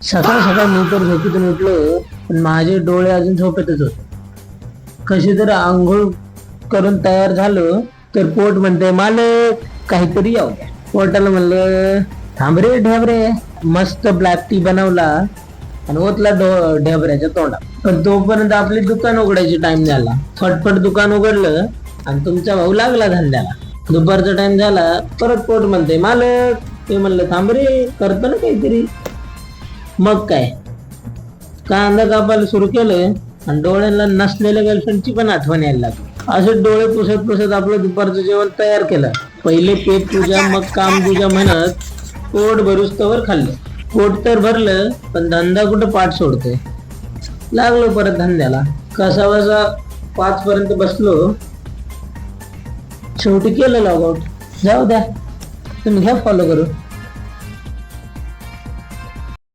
सकाळ सकाळ मी तर झोपेतून उठलो, पण माझे डोळे अजून झोपेतच होते. कशी तर आंघोळ करून तयार झालो तर पोट म्हणते, मालक काहीतरी येऊ द्या. पोटाला म्हणलं, थांब रे ढेबरे. मस्त ब्लॅक टी बनवला आणि ओतला ढेबऱ्याच्या तोंडात. पण तोपर्यंत आपली दुकान उघडायची टाइम झाला. फटफट दुकान उघडलं आणि तुमचा भाऊ लागला धंद्याला. दुपारचा टाइम झाला, परत पोट म्हणते, मालक. ते म्हणलं, थांब रे, करतो ना काहीतरी. मग काय, कांदा कापायला सुरू केलं आणि डोळ्यांना नसलेल्या गर्लफ्रेंडची पण आठवण यायला लागली. असे डोळे पुसत पुसत आपलं दुपारचं जेवण तयार केलं. पहिले पेट पूजा, मग काम पूजा म्हणत पोट भरूस्तवर खाल्लं. पोट तर भरलं, पण धंदा कुठं पाठ सोडतोय. लागलो परत धंद्याला. कसा बसा 5 पर्यंत बसलो. शेवटी केलं लॉग आउट. जाऊ द्या, तुम्ही घ्या फॉलो करू.